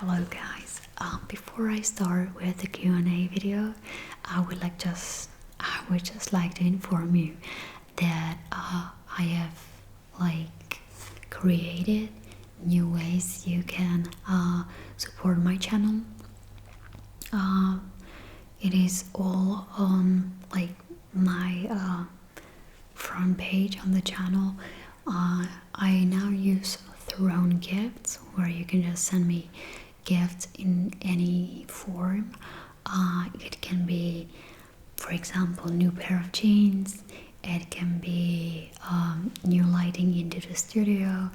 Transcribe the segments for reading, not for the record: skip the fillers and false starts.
Hello guys. Before I start with the Q&A video, I would just like to inform you that I have created new ways you can support my channel. It is all on my front page on the channel. I now use Throne Gifts, where you can just send me gifts in any form. It can be, for example, new pair of jeans. It can be new lighting into the studio.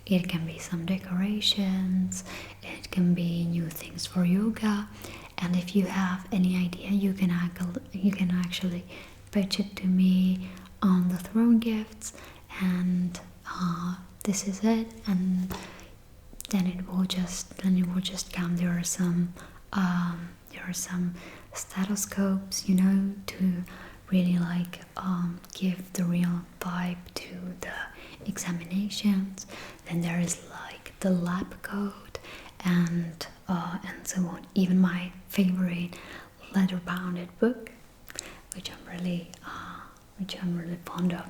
It can be some decorations. It can be new things for yoga. And if you have any idea, you can actually pitch it to me on the Throne Gifts, and this is it. And then it will just come. There are some stethoscopes, to really give the real vibe to the examinations. Then there is the lab coat and so on. Even my favorite leather bounded book, which I'm really fond of.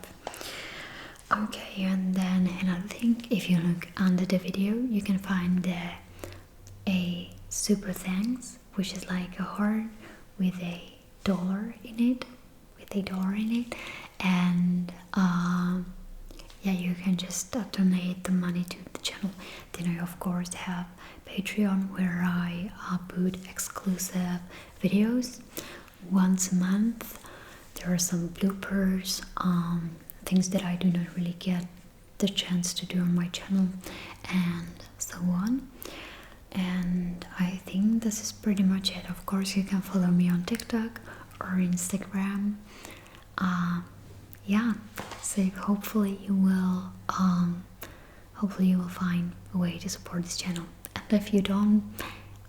Okay, and then another thing, if you look under the video, you can find a super thanks, which is like a heart with a dollar in it, and yeah, you can just donate the money to the channel. Then I of course have Patreon, where I put exclusive videos once a month. There are some bloopers, things that I do not really get the chance to do on my channel, and so on. And I think this is pretty much it. Of course, you can follow me on TikTok or Instagram. Yeah, so hopefully you will find a way to support this channel. And if you don't,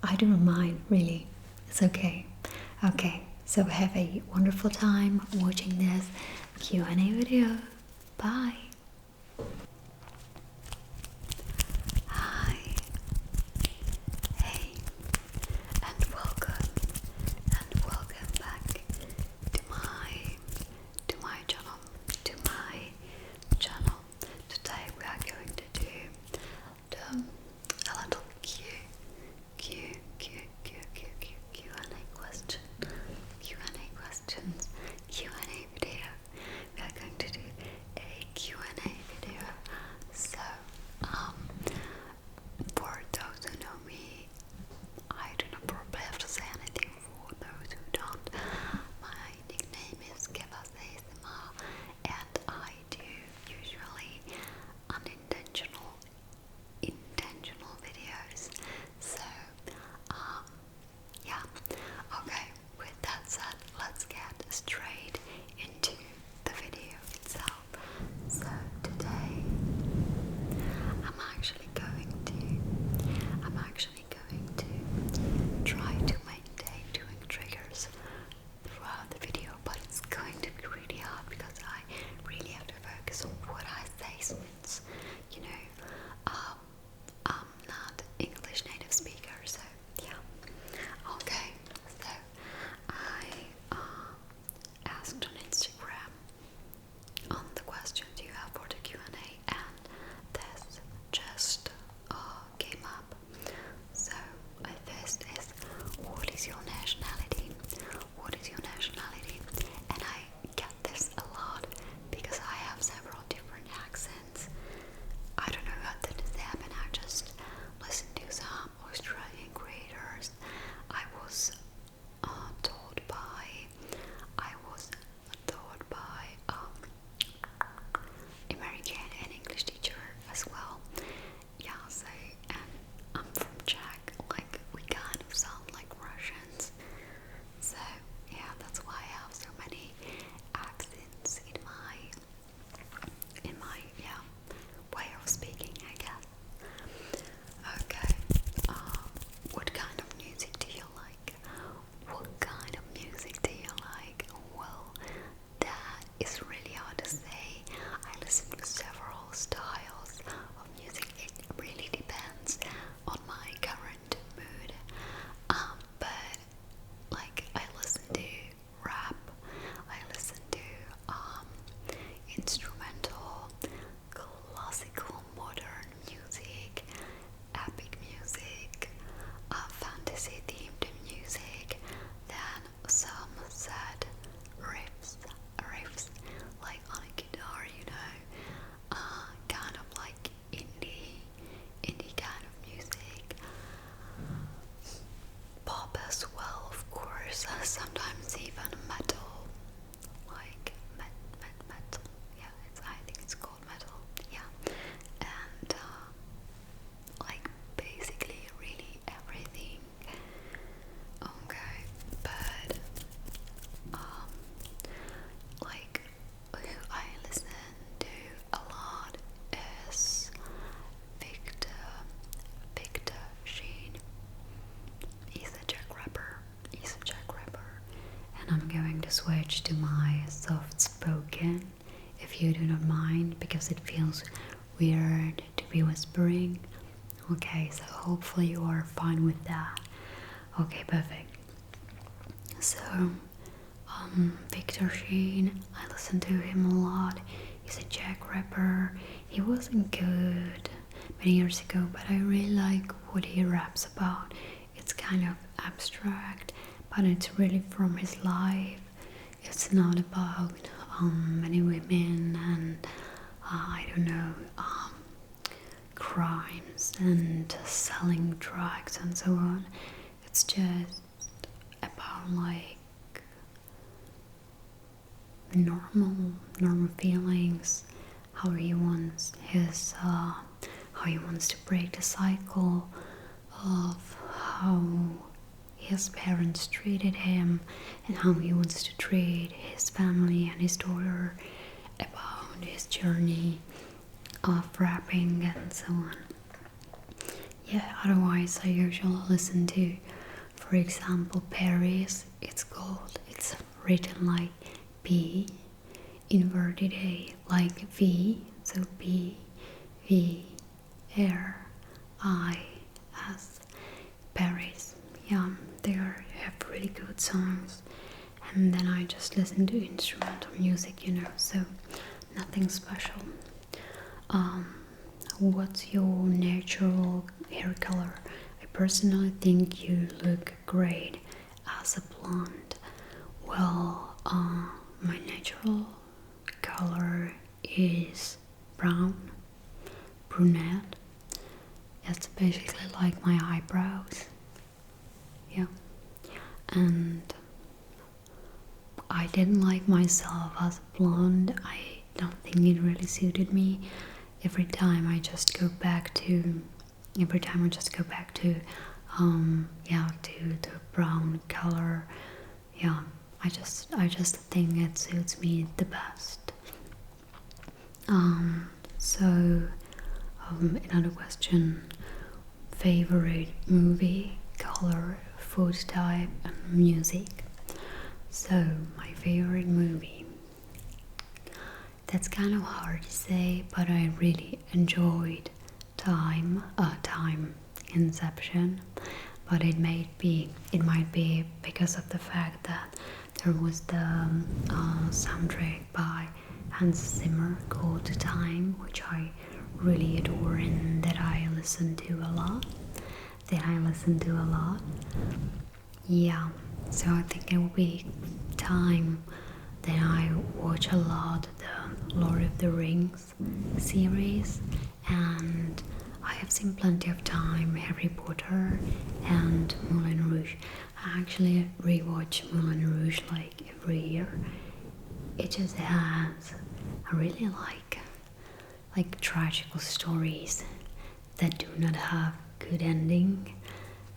I don't mind, really. It's okay. Okay, so have a wonderful time watching this Q&A video. Bye. Hi. Hey. And welcome back to my channel. Today we are going to do a little Q&A video. We are going to do a Q&A switch to my soft spoken, if you do not mind, because it feels weird to be whispering. Okay, so hopefully you are fine with that. Okay, perfect. So, Victor Sheen, I listen to him a lot. He's a Czech rapper. He wasn't good many years ago, but I really like what he raps about. It's kind of abstract, but it's really from his life. It's not about many women and I don't know, crimes and selling drugs and so on. It's just about like normal feelings, how he wants to break the cycle of how his parents treated him and how he wants to treat his family and his daughter, about his journey of rapping and so on. Yeah, otherwise I usually listen to, for example, Paris. It's written like P inverted A, like V, so P V R I S, Paris. Yeah, they have really good songs. And then I just listen to instrumental music, so nothing special. What's your natural hair color? I personally think you look great as a blonde. Well, my natural color is brunette. It's basically like my eyebrows. Yeah. And I didn't like myself as a blonde. I don't think it really suited me. Every time I just go back to to the brown color. Yeah, I just think it suits me the best. Another question: favorite movie, color, food type, and music. So my favorite movie. That's kind of hard to say, but I really enjoyed Time Inception. But it might be because of the fact that there was the soundtrack by Hans Zimmer called Time, which I really adore and that I listen to a lot. Yeah, so I think it will be Time. Then I watch a lot the Lord of the Rings series, and I have seen plenty of time Harry Potter and Moulin Rouge. I actually rewatch Moulin Rouge like every year. It just has, I really like tragical stories that do not have good ending.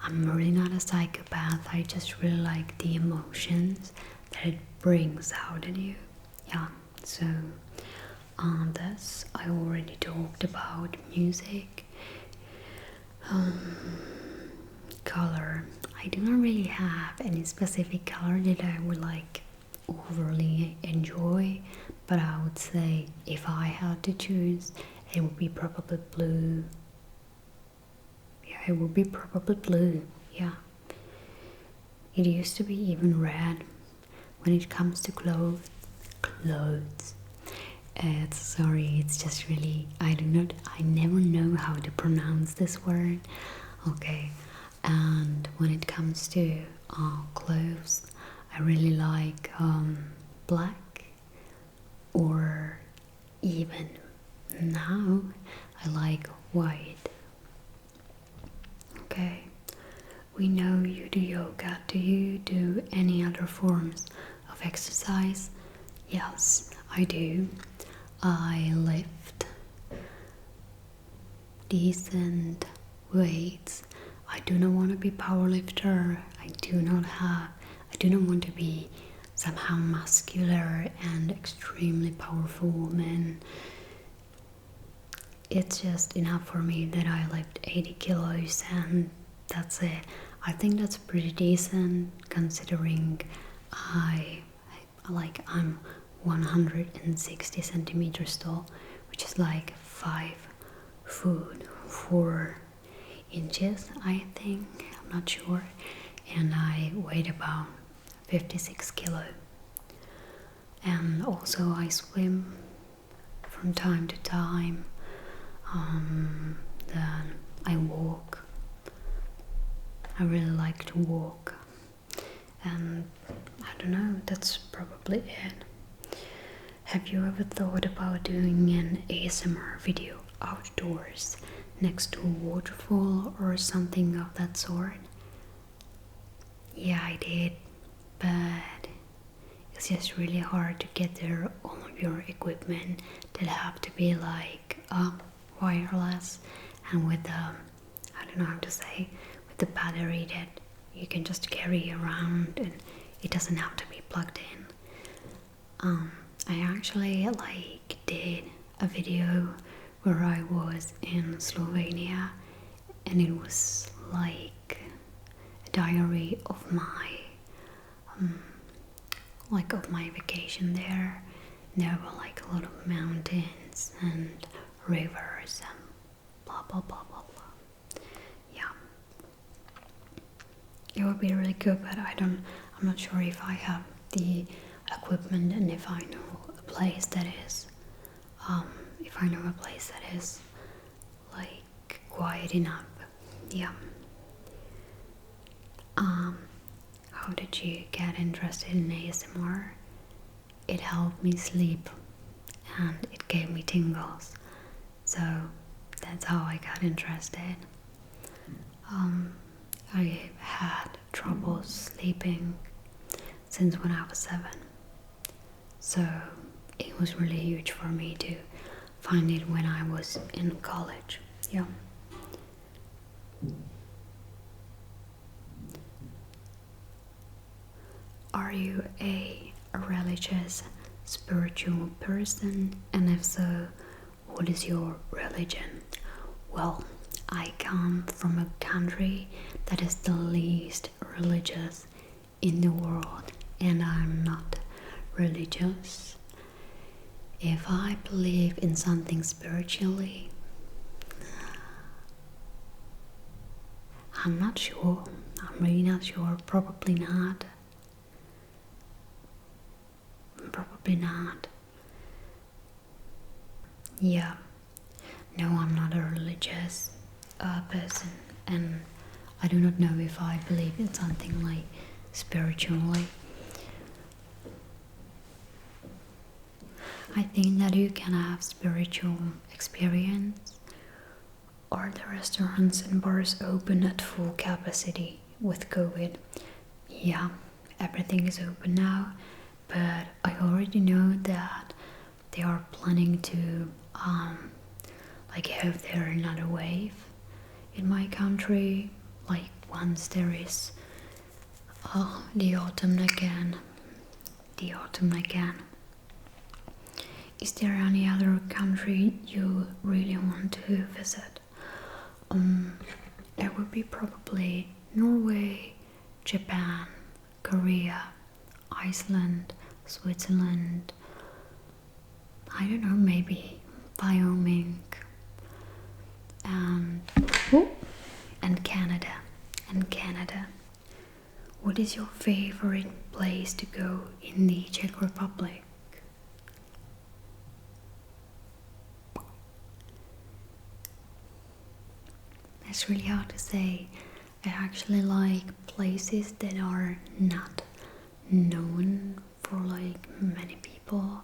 I'm really not a psychopath. I just really like the emotions that it brings out in you. Yeah, so this I already talked about music. Color. I do not really have any specific color that I would like overly enjoy, but I would say if I had to choose, it would be probably blue. Yeah, it would be probably blue. Yeah. It used to be even red. When it comes to clothes, it's just really, I never know how to pronounce this word. Okay, and when it comes to clothes, I really like black, or even now I like white. Okay, we know you do yoga. Do you do any other forms of exercise? Yes, I do. I lift decent weights. I do not want to be powerlifter. I do not want to be somehow muscular and extremely powerful woman. It's just enough for me that I lift 80 kilos and that's it. I think that's pretty decent considering like I'm 160 centimeters tall, which is like 5 foot 4 inches, I think. I'm not sure. And I weighed about 56 kilo. And also I swim from time to time. Then I walk. I really like to walk. And I don't know, that's probably it. Have you ever thought about doing an ASMR video outdoors next to a waterfall or something of that sort? Yeah, I did, but it's just really hard to get there. All of your equipment that have to be like wireless, and with the, I don't know how to say, with the battery that you can just carry around, and it doesn't have to be plugged in. I actually like did a video where I was in Slovenia, and it was like a diary of my of my vacation there. And there were like a lot of mountains and rivers and blah blah blah blah blah. Yeah, it would be really good, but I'm not sure if I have the equipment and if I know a place that is like quiet enough. Yeah. How did you get interested in ASMR? It helped me sleep and it gave me tingles, so that's how I got interested. I had trouble sleeping since when I was 7, so it was really huge for me to find it when I was in college. Yeah. Are you a religious, spiritual person? And if so, what is your religion? Well, I come from a country that is the least religious in the world, and I'm not religious. If I believe in something spiritually, I'm not sure. I'm really not sure. Probably not. Probably not. Yeah. No, I'm not a religious person, and I do not know if I believe in something like spiritually. I think that you can have spiritual experience. Are the restaurants and bars open at full capacity with COVID? Yeah, everything is open now, but I already know that they are planning to have there another wave in my country, like once there is the autumn again. Is there any other country you really want to visit? It would be probably Norway, Japan, Korea, Iceland, Switzerland, I don't know, maybe Wyoming, and Canada. What is your favorite place to go in the Czech Republic? It's really hard to say. I actually like places that are not known for like many people.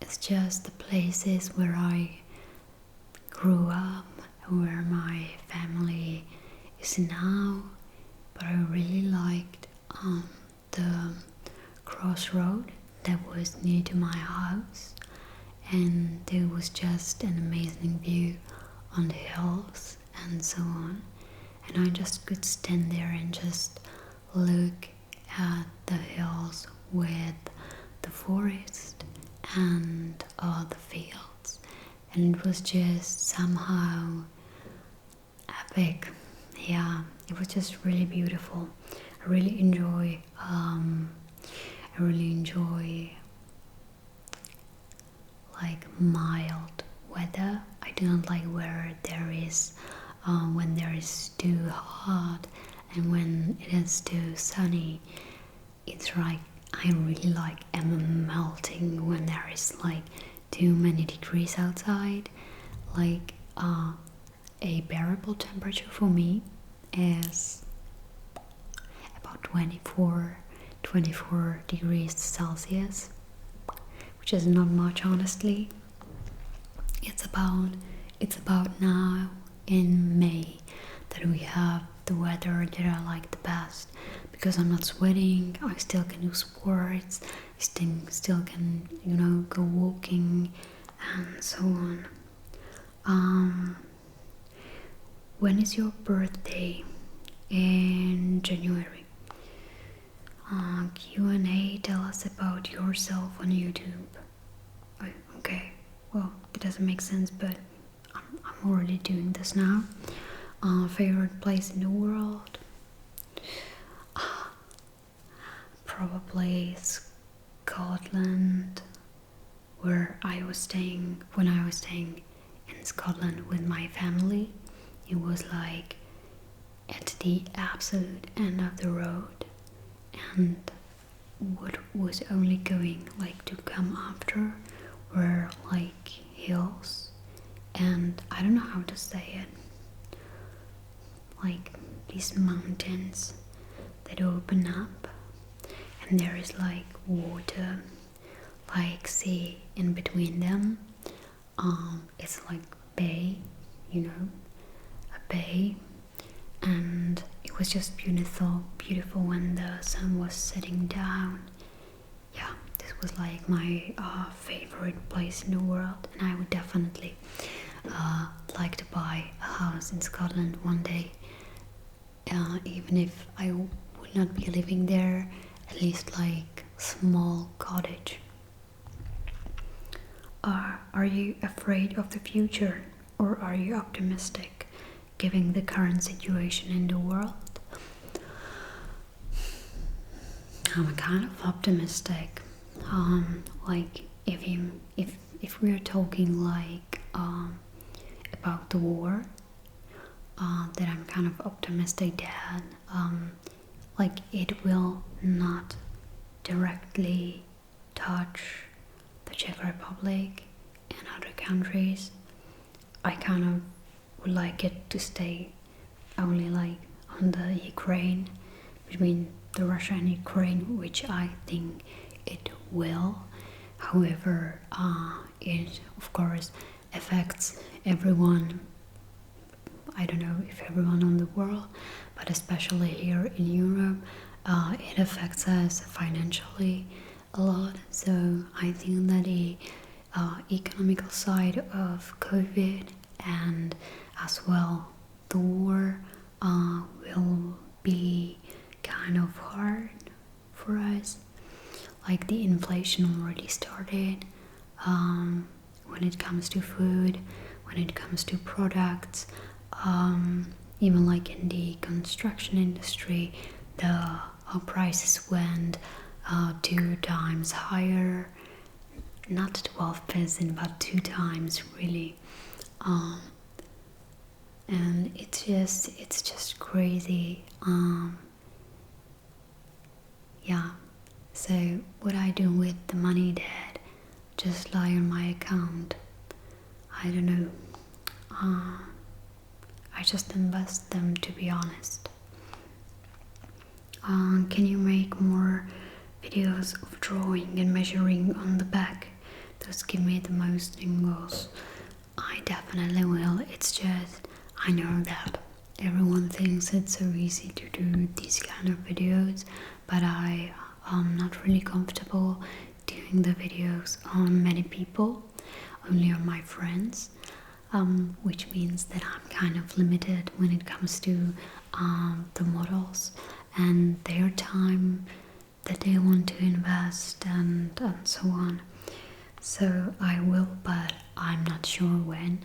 It's just the places where I grew up, where my family is now. But I really liked the crossroad that was near to my house, and there was just an amazing view on the hills and so on, and I just could stand there and just look at the hills with the forest and the fields, and it was just somehow epic. Yeah, it was just really beautiful. I really enjoy I really enjoy like mild weather. I do not like where there is when there is too hot and when it is too sunny. It's like I really like melting when there is like too many degrees outside. Like a bearable temperature for me is about 24 degrees Celsius, which is not much honestly. It's about now in May that we have the weather that I like the best, because I'm not sweating, I still can do sports, I still can, you know, go walking and so on. When is your birthday? In January. Q&A, tell us about yourself on YouTube. Oh, okay, well, it doesn't make sense, but I'm already doing this now. Favorite place in the world? Probably Scotland, where I was staying when I was staying in Scotland with my family. It was like at the absolute end of the road, and what was only going like to come after were like hills, and I don't know how to say it, like these mountains that open up, and there is like water, like sea in between them. It's like bay, you know, a bay, and it was just beautiful when the sun was setting down. Yeah, this was like my favorite place in the world, and I would definitely like to buy a house in Scotland one day, even if I would not be living there, at least like small cottage. Are you afraid of the future, or are you optimistic given the current situation in the world? I'm kind of optimistic. Like if we're talking like about the war, that I'm kind of optimistic that like it will not directly touch the Czech Republic and other countries. I kind of would like it to stay only like on the Ukraine, between the Russia and Ukraine, which I think it will. However, it of course affects everyone. I don't know if everyone on the world, but especially here in Europe, it affects us financially a lot. So I think that the economical side of COVID and as well the war will be kind of hard for us. Like the inflation already started when it comes to food, when it comes to products, even like in the construction industry, the prices went 2 times higher, not 12%, but 2 times really. And it's just crazy. Yeah, so what I do with the money that just lie on my account, I don't know. I just invest them, to be honest. Can you make more videos of drawing and measuring on the back? Those give me the most tingles. I definitely will. It's just, I know that everyone thinks it's so easy to do these kind of videos, but I am not really comfortable doing the videos on many people, only on my friends, which means that I'm kind of limited when it comes to the models and their time that they want to invest and so on. So I will, but I'm not sure when.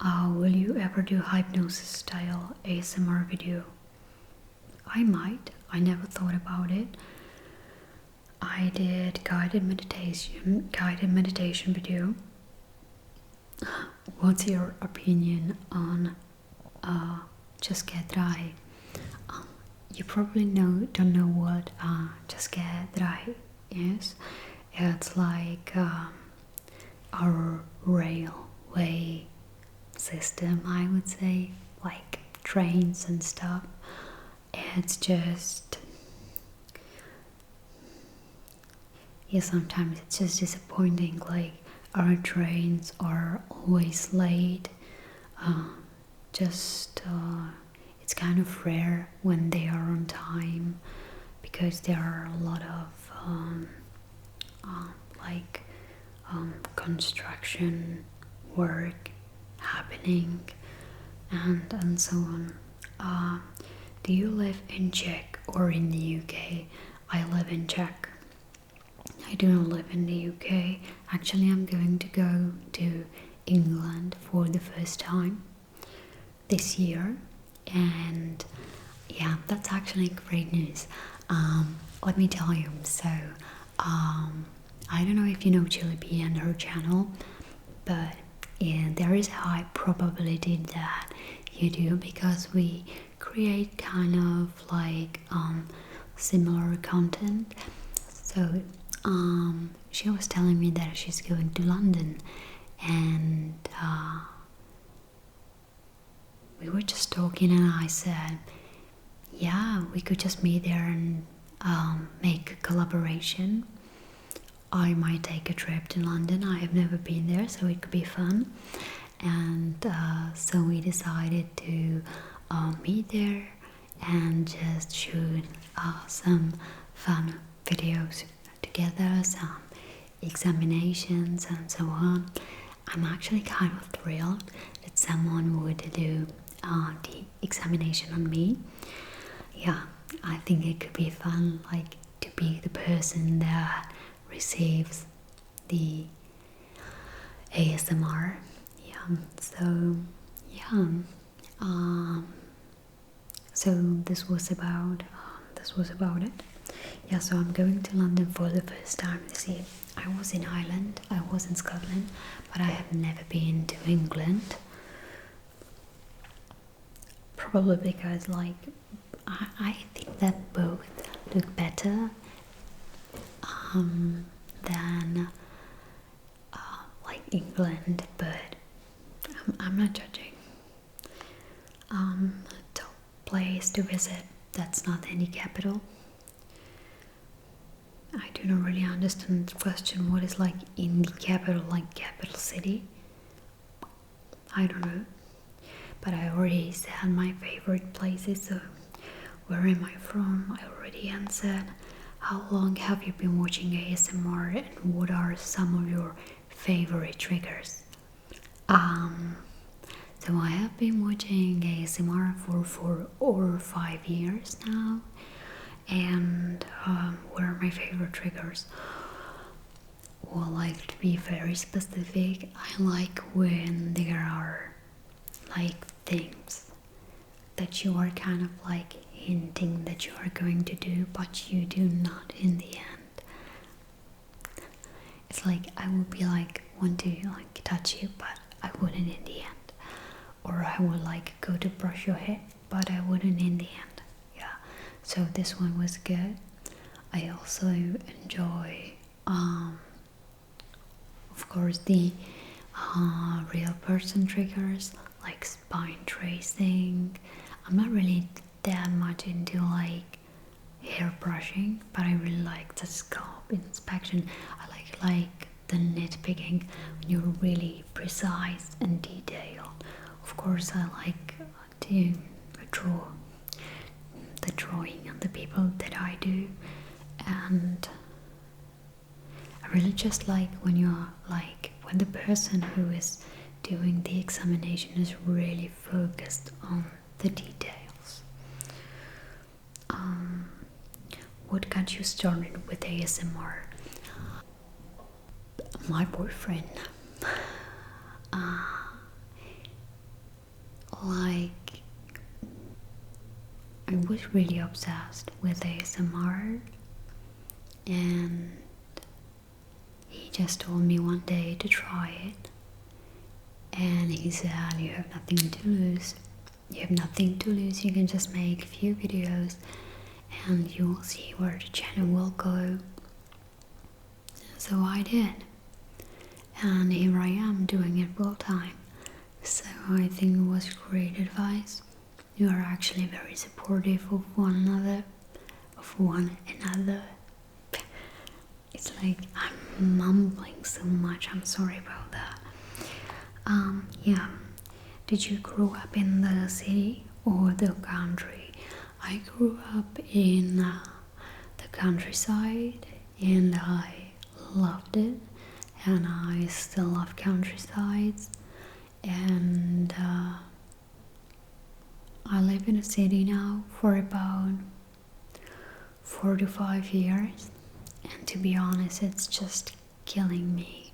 Will you ever do hypnosis style ASMR video? I might. I never thought about it. I did guided meditation video. What's your opinion on just get dry? You probably don't know what just get dry is. It's like our railway system, I would say, like trains and stuff. It's just, yeah, sometimes it's just disappointing. Like our trains are always late. It's kind of rare when they are on time, because there are a lot of construction work happening and so on. Do you live in Czech or in the UK? I live in Czech. I do not live in the UK. Actually, I'm going to go to England for the first time this year, and yeah, that's actually great news. Let me tell you. So, I don't know if you know Chili P and her channel, but yeah, there is a high probability that you do, because we create kind of like similar content. So she was telling me that she's going to London, and we were just talking, and I said, yeah, we could just meet there and make a collaboration. I might take a trip to London. I have never been there, so it could be fun. And so we decided to meet there and just shoot some fun videos together, some examinations and so on. I'm actually kind of thrilled that someone would do the examination on me. Yeah, I think it could be fun, like to be the person that receives the ASMR. Yeah, so yeah, so this was about it. Yeah, so I'm going to London for the first time this year. I was in Ireland, I was in Scotland, but I have never been to England. Probably because, like, I think that both look better than like England, but I'm not judging. Top place to visit that's not any capital. I do not really understand the question. What is like in the capital, like capital city? I don't know. But I already said my favorite places. So where am I from? I already answered. How long have you been watching ASMR, and what are some of your favorite triggers? So I have been watching ASMR for 4 or 5 years now. And what are my favorite triggers? Well, like, to be very specific, I like when there are like things that you are kind of like hinting that you are going to do, but you do not in the end. It's like I would be like want to like touch you, but I wouldn't in the end. Or I would like go to brush your hair, but I wouldn't in the end. Yeah. So this one was good. I also enjoy of course the real person triggers, like spine tracing. I'm not really that much into like hair brushing, but I really like the scalp inspection. I like the nitpicking when you're really precise and detailed. Of course, I like to draw the drawing on the people that I do, and I really just like when you're like when the person who is doing the examination is really focused on the details. What got you started with ASMR? My boyfriend. Like, I was really obsessed with ASMR, and he just told me one day to try it, and he said, you have nothing to lose. You have nothing to lose, you can just make a few videos and you will see where the channel will go. So I did, and here I am doing it full time. So I think it was great advice. You are actually very supportive of one another. It's like I'm mumbling so much, I'm sorry about that. Yeah. Did you grow up in the city or the country? I grew up in the countryside and I loved it, and I still love countrysides, and I live in a city now for about 4 to 5 years, and to be honest, it's just killing me.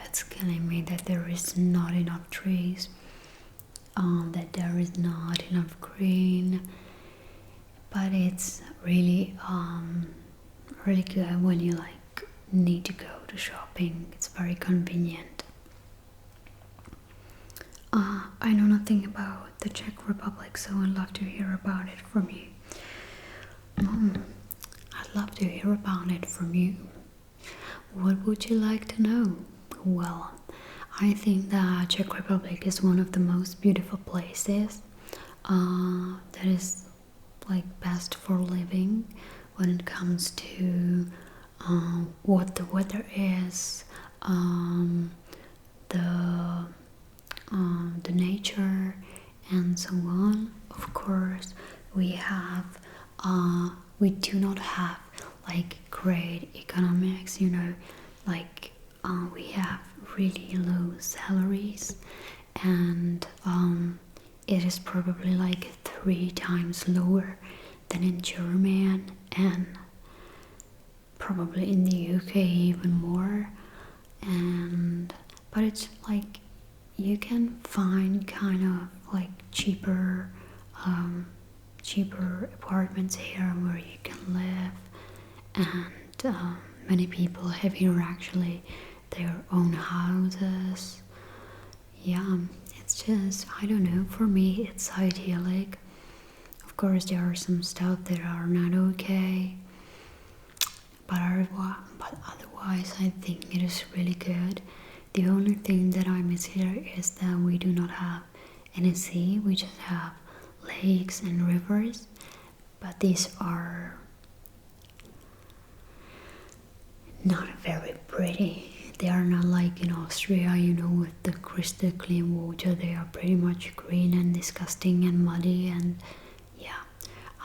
It's killing me that there is not enough trees, that there is not enough green, but it's really really good when you like need to go to shopping. It's very convenient. I know nothing about the Czech Republic, so I'd love to hear about it from you. I'd love to hear about it from you. What would you like to know? Well, I think that Czech Republic is one of the most beautiful places that is like best for living when it comes to what the weather is, the nature, and so on. Of course, we do not have like great economics, like we have really low salaries, and it is probably like 3 times lower than in Germany, and probably in the UK even more. But it's like you can find kind of like cheaper apartments here where you can live, and many people have here actually their own houses. Yeah, it's just, I don't know, for me it's idyllic. Of course there are some stuff that are not okay, but otherwise I think it is really good. The only thing that I miss here is that we do not have any sea, we just have lakes and rivers, but these are not very pretty. They are not like in Austria, with the crystal clean water. They are pretty much green and disgusting and muddy, and yeah.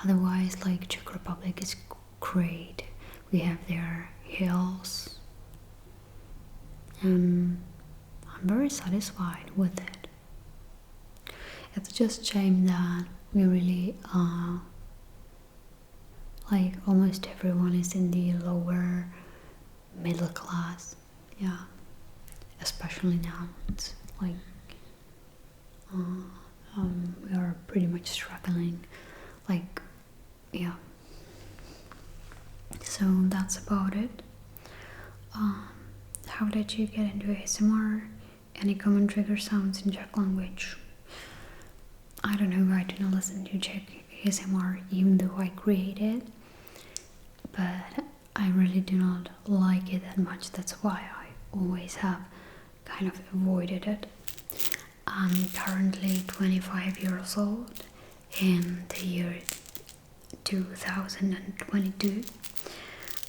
Otherwise, like Czech Republic is great. We have their hills, and I'm very satisfied with it. It's just a shame that we really like almost everyone is in the lower middle class. Yeah, especially now. It's like we are pretty much struggling. Like, yeah. So that's about it. How did you get into ASMR? Any common trigger sounds in Czech language? I don't know, I do not listen to Czech ASMR even though I create it, but I really do not like it that much. That's why I always have kind of avoided it. I'm currently 25 years old in the year 2022.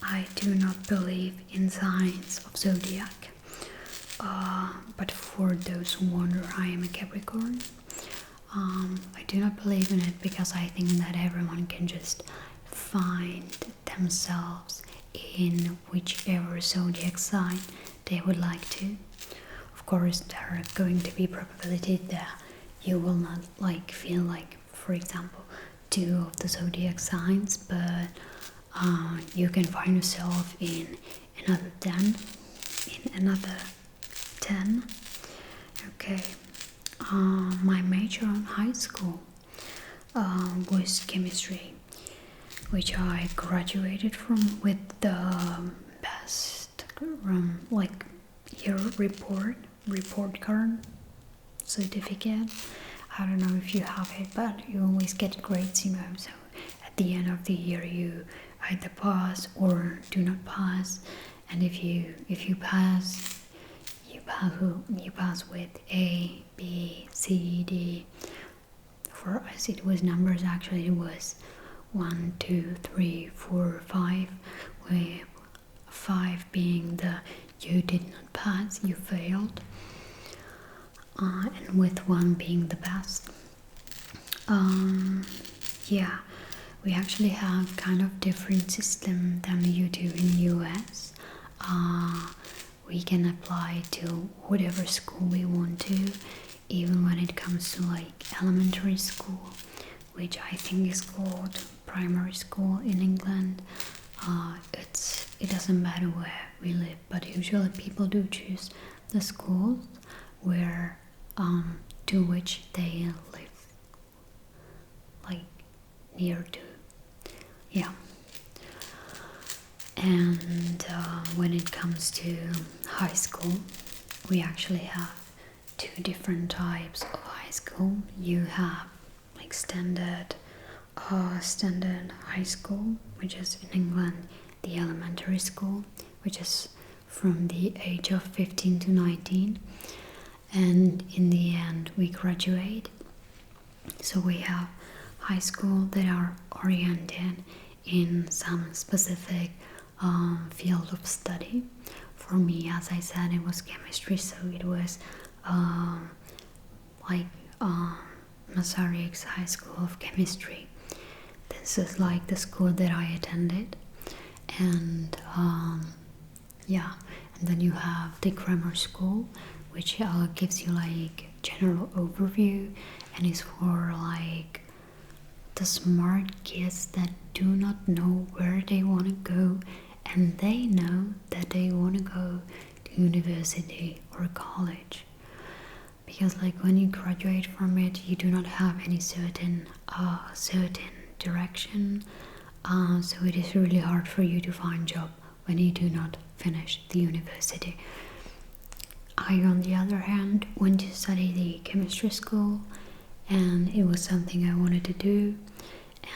I do not believe in signs of zodiac, but for those who wonder, I am a Capricorn. I do not believe in it because I think that everyone can just find themselves in whichever zodiac sign they would like to. Of course, there are going to be probabilities that you will not feel like, for example, 2 of the zodiac signs, but you can find yourself in another 10. Okay. My major in high school was chemistry. which I graduated from with the best like year report card certificate. I don't know if you have it, but you always get grades, so at the end of the year you either pass or do not pass, and if you pass, you pass with A, B, C, D. For us it was numbers, actually it was 1, 2, 3, 4, 5, with 5 being the you did not pass, you failed, and with 1 being the best. Yeah, we actually have kind of different system than you do in US. We can apply to whatever school we want to, even when it comes to like elementary school, which I think is called primary school in England. It doesn't matter where we live, but usually people do choose the schools where to which they live, like near to. Yeah. And when it comes to high school, we actually have 2 different types of high school. You have like standard high school, which is in England the elementary school, which is from the age of 15 to 19, and in the end we graduate. So we have high school that are oriented in some specific field of study. For me, as I said, it was chemistry, so it was like Massary's High School of Chemistry. This is like the school that I attended, and yeah, and then you have the grammar school, which gives you like general overview and is for like the smart kids that do not know where they want to go, and they know that they want to go to university or college, because like when you graduate from it you do not have any certain direction, so it is really hard for you to find job when you do not finish the university. I, on the other hand, went to study the chemistry school, and it was something I wanted to do,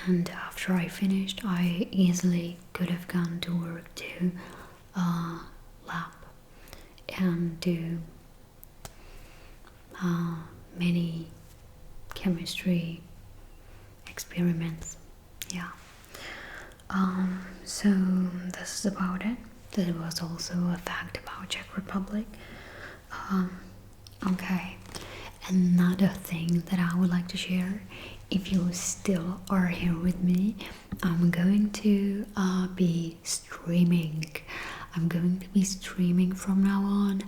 and after I finished I easily could have gone to work to lab and do many chemistry experiments. Yeah. So this is about it. There was also a fact about Czech Republic. Okay, another thing that I would like to share, if you still are here with me, I'm going to be streaming. I'm going to be streaming from now on,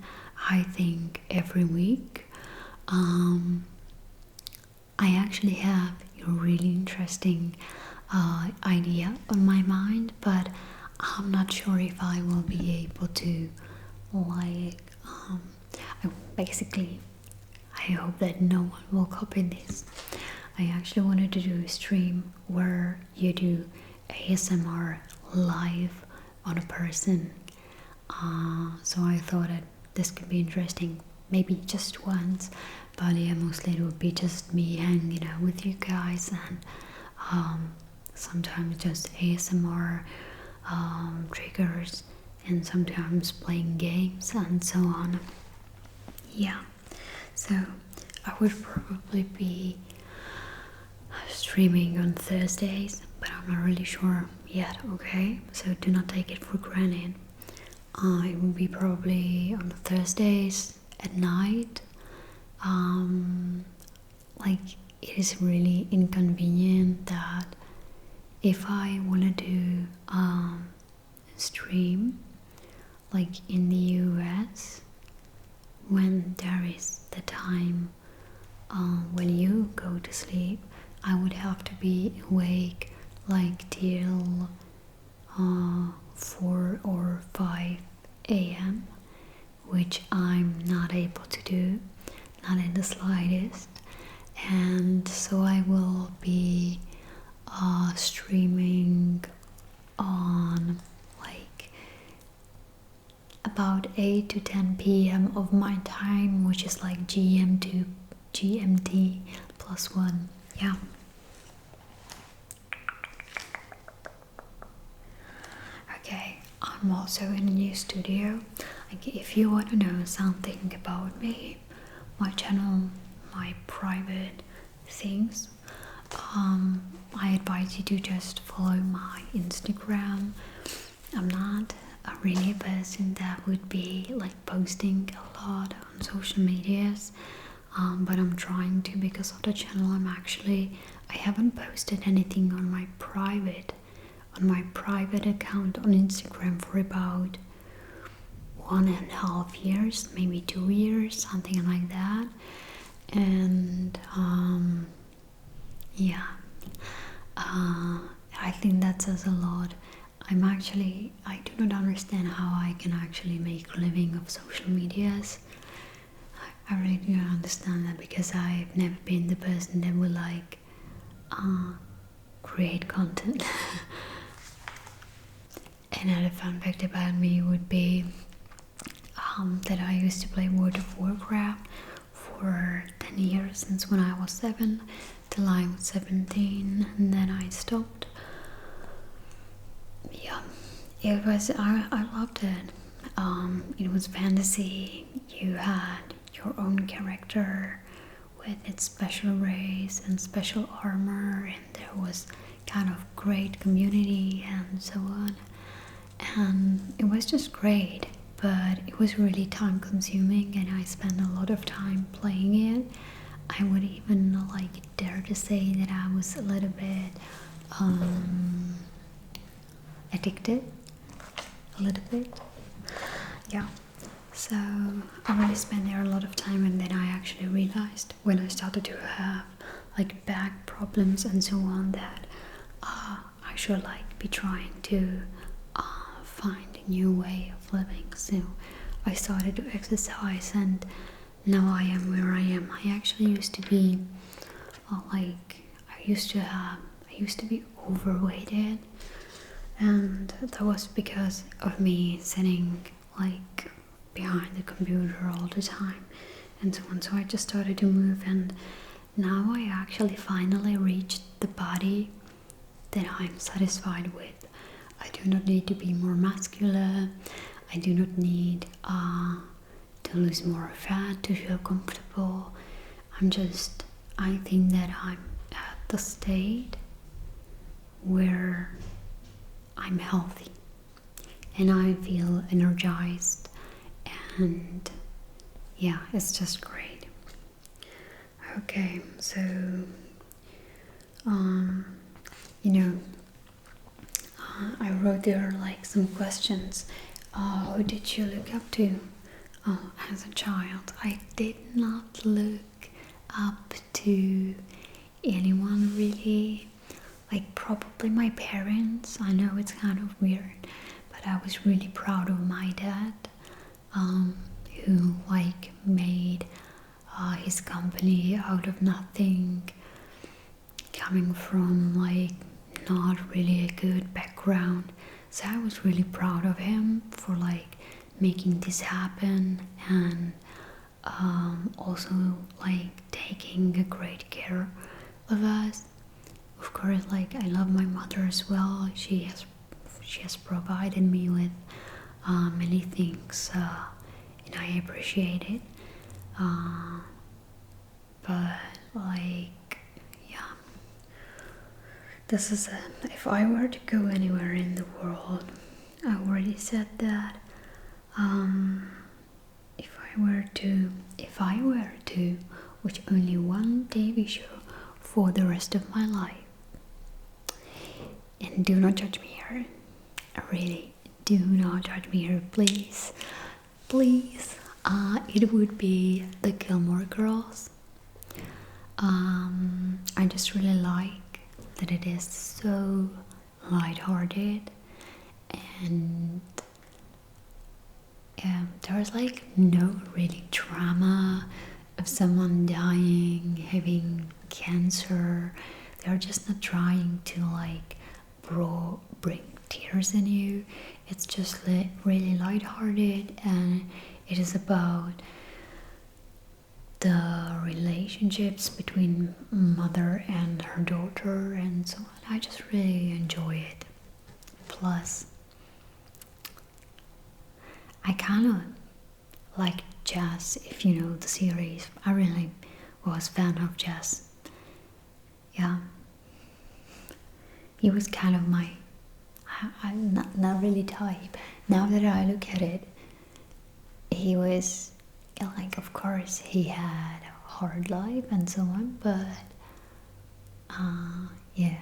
I think every week. I actually have a really interesting idea on my mind, but I'm not sure if I will be able to like basically I hope that no one will copy this. I actually wanted to do a stream where you do ASMR live on a person, so I thought that this could be interesting, maybe just once, but yeah, mostly it would be just me hanging out with you guys, and sometimes just ASMR triggers, and sometimes playing games and so on. Yeah, so I would probably be streaming on Thursdays, but I'm not really sure yet, okay? So do not take it for granted. It will be probably on Thursdays at night. Like, it is really inconvenient that if I want to do stream like in the US, when there is the time when you go to sleep, I would have to be awake like till 4 or 5 a.m., which I'm not able to do, not in the slightest. And so I will be streaming to 10 p.m. of my time, which is like GMT plus 1. Yeah. Okay, I'm also in a new studio. Like, if you want to know something about me, my channel, my private things, I advise you to just follow my Instagram. I'm not a really person that would be like posting a lot on social medias, but I'm trying to because of the channel. I haven't posted anything on my private account on Instagram for about 1.5 years, maybe 2 years, something like that. And yeah, I think that says a lot. I do not understand how I can actually make a living of social medias. I really do not understand that, because I've never been the person that would like create content. Another fun fact about me would be that I used to play World of Warcraft for 10 years, since when I was 7 till I was 17, and then I stopped. Yeah, I loved it. It was fantasy. You had your own character with its special race and special armor, and there was kind of great community and so on. And it was just great, but it was really time consuming, and I spent a lot of time playing it. I would even like dare to say that I was a little bit addicted, a little bit. Yeah, so I really spent there a lot of time, and then I actually realized when I started to have like back problems and so on that I should like be trying to find a new way of living. So I started to exercise, and now I am where I am. I actually used to be I used to be overweighted, and that was because of me sitting like behind the computer all the time and so on. So I just started to move, and now I actually finally reached the body that I'm satisfied with. I do not need to be more muscular. I do not need to lose more fat to feel comfortable. I think that I'm at the state where I'm healthy and I feel energized, and yeah, it's just great. Okay, so I wrote there like some questions. Who did you look up to as a child? I did not look up to anyone really. Like probably my parents. I know it's kind of weird, but I was really proud of my dad, who like made his company out of nothing, coming from like not really a good background. So I was really proud of him for like making this happen, and also like taking a great care of us. Of course, like I love my mother as well. She has provided me with many things, and I appreciate it. But like, yeah, this is it. If I were to go anywhere in the world, I already said that. If I were to watch only one TV show for the rest of my life, and do not judge me here, really, do not judge me here, please, please, it would be the Gilmore Girls. I just really like that it is so lighthearted, and there's like no really drama of someone dying, having cancer. They're just not trying to like bring tears in you. It's just really lighthearted, and It is about the relationships between mother and her daughter and so on. I just really enjoy it. Plus, I kind of like Jazz, if you know the series. I really was a fan of Jazz. Yeah. He was kind of my, I'm not really type. Now that I look at it, he was, like, of course he had a hard life and so on, but yeah,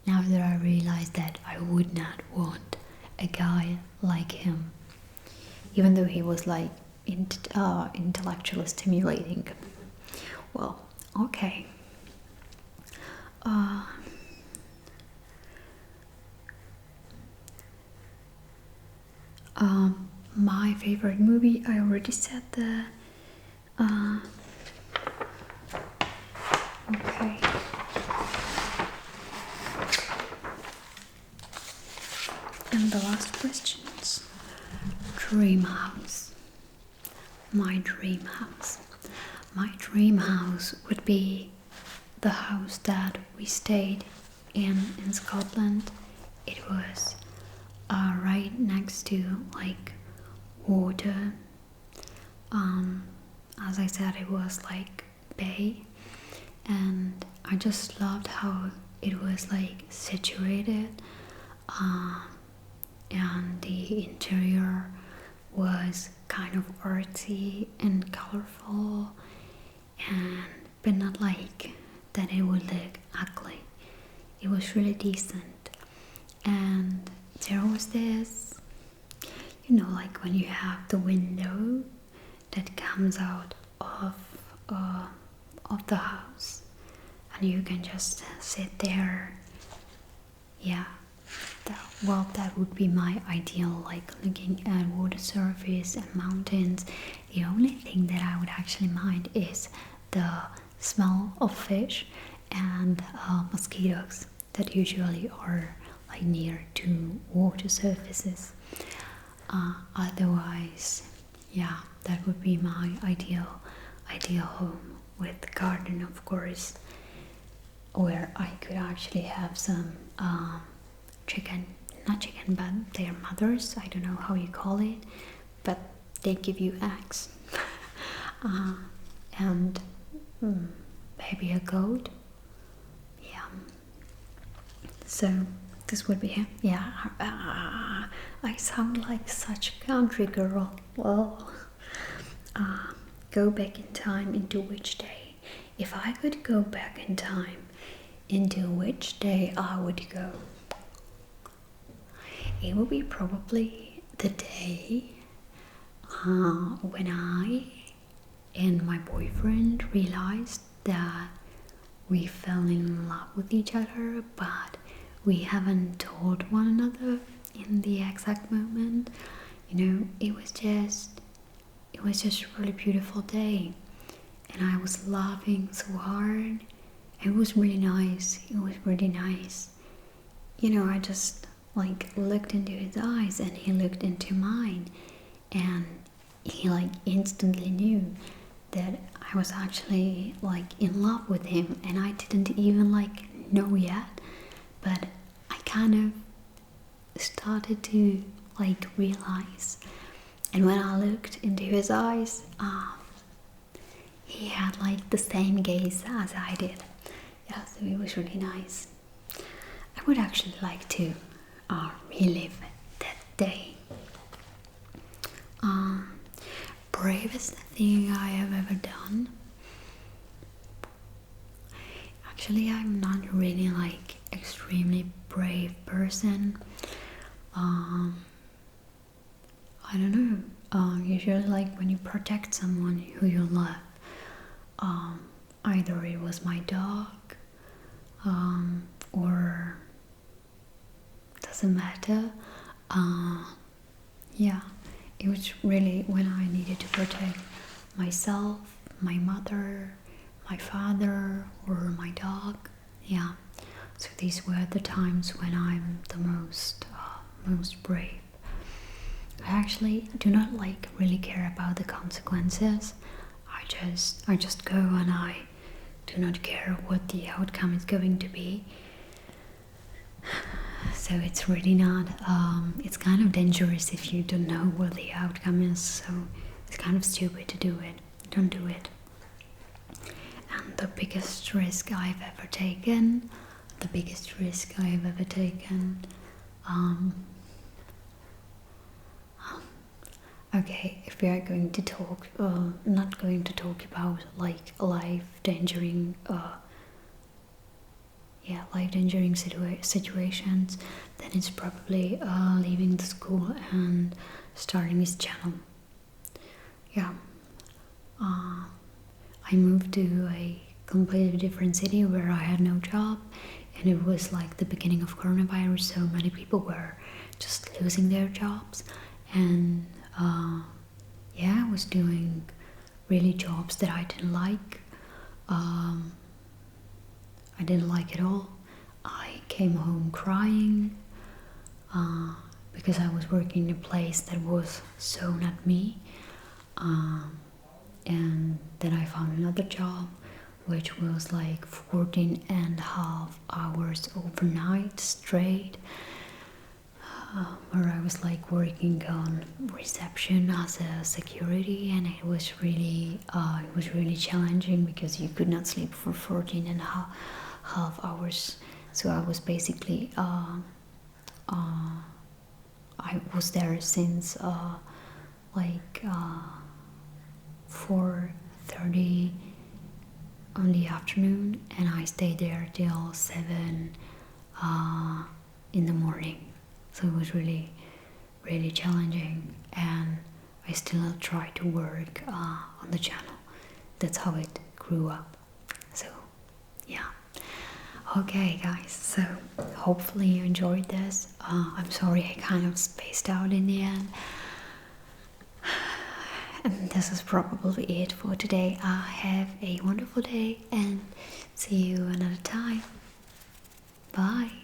now that I realize that I would not want a guy like him, even though he was like intellectually stimulating. Well, okay. My favorite movie, I already said that. Okay. And the last questions. Dream house. My dream house. My dream house would be the house that we stayed in Scotland. It was right next to like water. As I said, it was like bay, and I just loved how it was like situated, and the interior was kind of artsy and colorful, and but not like that it would look ugly. It was really decent, and there was this, like when you have the window that comes out of the house, and you can just sit there. Yeah, that would be my ideal, like looking at water surface and mountains. The only thing that I would actually mind is the smell of fish and mosquitoes that usually are like near to water surfaces. Otherwise, yeah, that would be my ideal home, with garden, of course, where I could actually have some not chicken, but their mothers, I don't know how you call it, but they give you eggs. And maybe a goat. Yeah. So this would be it. Yeah. I sound like such a country girl. Well, go back in time into which day? If I could go back in time, into which day I would go? It would be probably the day when I and my boyfriend realized that we fell in love with each other, but we haven't told one another in the exact moment. It was just a really beautiful day, and I was laughing so hard. It was really nice. I just like looked into his eyes, and he looked into mine, and he like instantly knew that I was actually like in love with him, and I didn't even like know yet, but I kind of started to like realize. And when I looked into his eyes, he had like the same gaze as I did. Yeah, so it was really nice. I would actually like to relive that day. Bravest thing I have ever done. Actually, I'm not really like extremely brave person. I don't know. Usually, like when you protect someone who you love, either it was my dog, or doesn't matter. Yeah, it was really when I needed to protect myself, my mother, my father, or my dog. Yeah, so these were the times when I'm the most brave. I actually do not like really care about the consequences. I just go and I do not care what the outcome is going to be. So it's really not, it's kind of dangerous if you don't know what the outcome is, so it's kind of stupid to do it. Don't do it. And the biggest risk I've ever taken, okay, if we are going to talk, not going to talk about like life-endangering situations, then it's probably leaving the school and starting this channel. Yeah, I moved to a completely different city where I had no job, and it was like the beginning of coronavirus, so many people were just losing their jobs, and yeah, I was doing really jobs that I didn't like. I didn't like it all. I came home crying because I was working in a place that was so not me. And then I found another job which was like 14.5 hours overnight straight, where I was like working on reception as a security, and it was really challenging because you could not sleep for 14.5 hours. So I was basically I was there since 4:30 on the afternoon, and I stayed there till 7 in the morning. So it was really challenging, and I still try to work on the channel. That's how it grew up. So yeah. Okay guys, so hopefully you enjoyed this. I'm sorry I kind of spaced out in the end. And this is probably it for today. Have a wonderful day and see you another time. Bye.